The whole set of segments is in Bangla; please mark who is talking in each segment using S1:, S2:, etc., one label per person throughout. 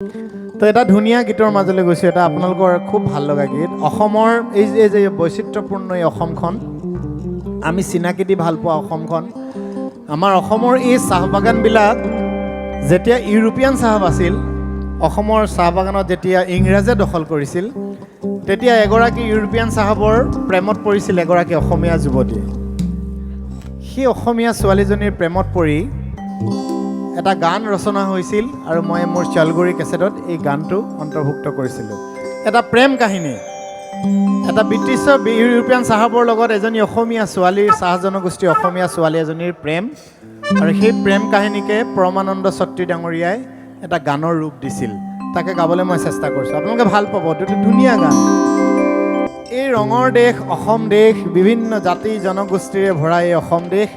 S1: তো এটা ধুনীয়া গীতৰ মাজলৈ গৈছোঁ, এটা আপোনালোকৰ খুব ভাল লগা গীত। অসমৰ এই যে বৈচিত্ৰ্যপূৰ্ণ এই অসমখন, আমি চিনাকি দি ভাল পোৱা অসমখন, আমাৰ অসমৰ এই চাহ বাগানবিলাক যেতিয়া ইউৰোপীয়ান চাহ আছিল, অসমৰ চাহ বাগানত যেতিয়া ইংৰাজে দখল কৰিছিল, তেতিয়া এগৰাকী ইউৰোপীয়ান চাহাবৰ প্ৰেমত পৰিছিল এগৰাকী অসমীয়া যুৱতীয়ে। সেই অসমীয়া ছোৱালীজনীৰ প্ৰেমত পৰি এটা গান ৰচনা হৈছিল আৰু মই মোৰ চালগুৰি কেছেটত এই গানটো অন্তৰ্ভুক্ত কৰিছিলোঁ। এটা প্ৰেম কাহিনী, এটা ব্ৰিটিছৰ ইউৰোপীয়ান চাহাবৰ লগত এজনী অসমীয়া ছোৱালীৰ, চাহ জনগোষ্ঠীৰ অসমীয়া ছোৱালী এজনীৰ প্ৰেম, আৰু সেই প্ৰেম কাহিনীকে পৰমানন্দ ছত্ৰী ডাঙৰীয়াই এটা গানৰ ৰূপ দিছিল। তাকে গাবলৈ মই চেষ্টা কৰিছোঁ, আপোনালোকে ভাল পাব। এইটো ধুনীয়া গান। এই ৰঙৰ দেশ অসম দেশ, বিভিন্ন জাতি জনগোষ্ঠীৰে ভৰা এই অসম দেশ,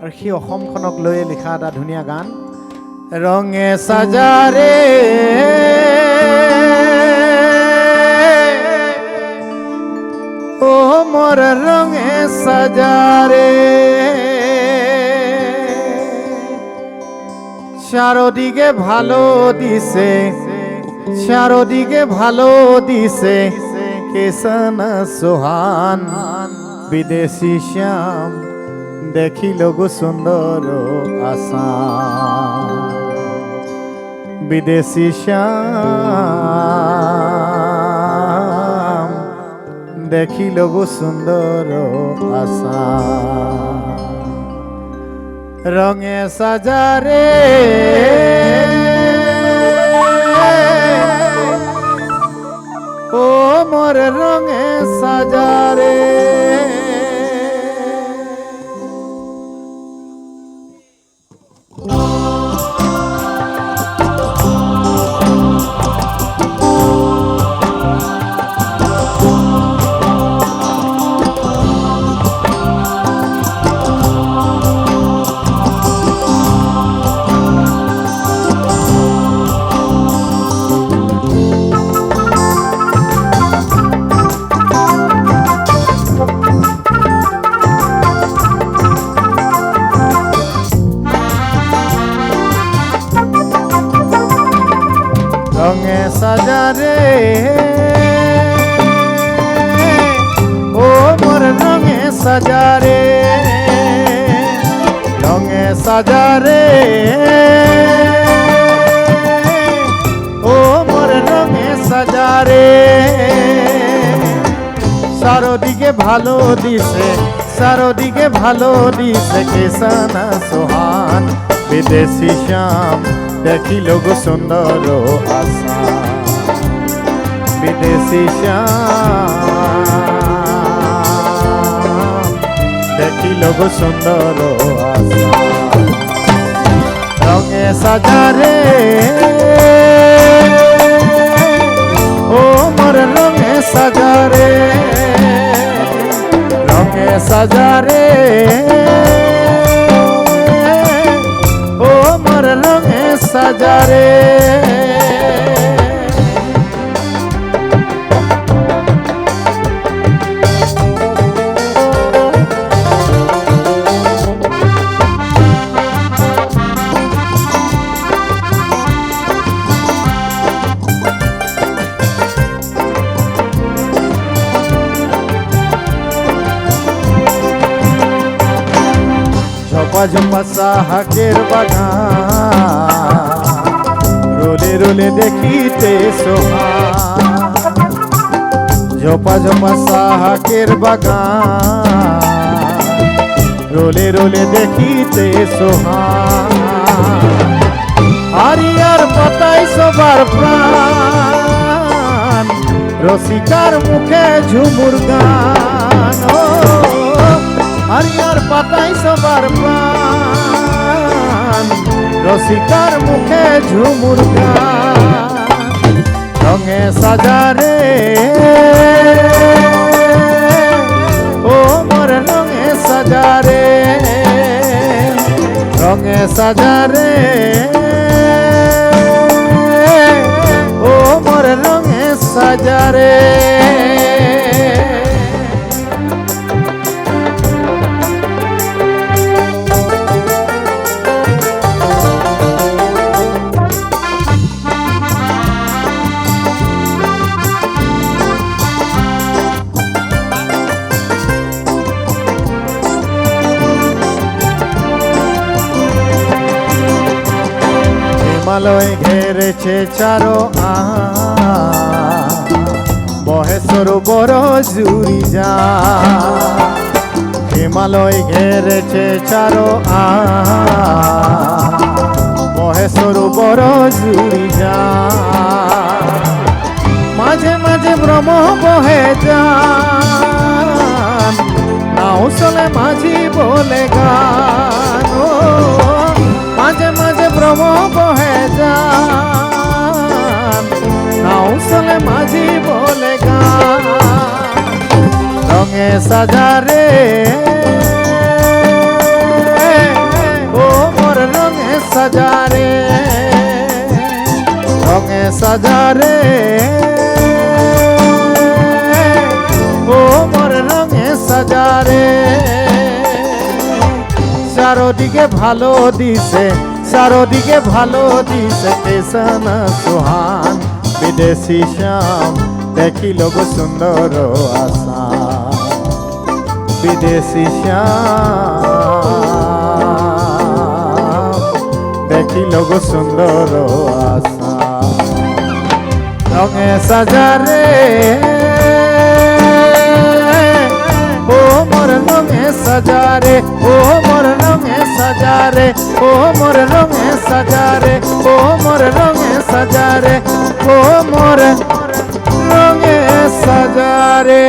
S1: আৰু সেই অসমখনক লৈয়ে লিখা এটা ধুনীয়া গান। ৰঙে সাজারে ও মোর রঙে সাজারে, চারদিকে ভালো দিছে, চারদিকে ভালো দিছে কেসানা সোহান, বিদেশি শ্যাম দেখিল গো সুন্দর আসাম, বিদেশি শ্যাম দেখিল গো সুন্দর আসাম। রঙে সাজারে ও মোর রঙে সাজারে, রঙে সাজারে ও মোর রঙে সাজারে, রঙে সাজারে ও মোর রঙে সাজারে, চারদিকে ভালো দিছে, চারদিকে ভালো দিছে কেসানা সোহান, বিদেশি শ্যাম দেখিল গো সুন্দর আসাম, বিদেশি শ্যাম দেখিল গো সুন্দর আসাম। রঙে সাজারে ও মোর রঙে সাজারে, রঙে সাজারে ও মোর রঙে সাজারে। ঝোপা ঝোপা সাহাকের বাগান, রোলে রোলে দেখিতে সোহান, ঝোপা ঝোপা সাহাকের বাগান, রোলে রোলে দেখিতে সোহান, হারিয়ার পাতায় সবার প্রাণ, রসিকার মুখে ঝুমুর গান, ও হারিয়ার পাতায় সবার প্রাণ, রসিকার মুখে ঝুমুর গান। রঙে সাজারে ও মোর রঙে সাজারে, রঙে সাজারে ও মোর রঙে সাজারে। হিমালয় ঘেরেছে চারো বহে সরোবর জুড়ি যা হিমালয় ঘেরেছে চারো বহে সরোবর জুড়ি যা মাঝে মাঝে ভ্রম বহে যান নাও চলে মাঝি বলে গান মাঝে মাঝে ভ্রম বহে যান নাও চলে মাঝি বলে গান রঙে সাজারে ও মোর রঙে সাজারে রঙে সাজারে ও মোর রঙে সাজারে চারোদিকে ভালো দিছে চারোদিকে ভালো দিছে তেসানা সুহান বিদেশি শ্যাম দেখিল গো সুন্দর আশা বিদেশি শ্যাম দেখিল গো সুন্দর আশা রঙে সাজারে ও মোর রঙে সাজারে ও মোর রঙে সাজারে ও মোর রঙে সাজারে ও মোর রঙে সাজারে ও মোর রঙে সাজারে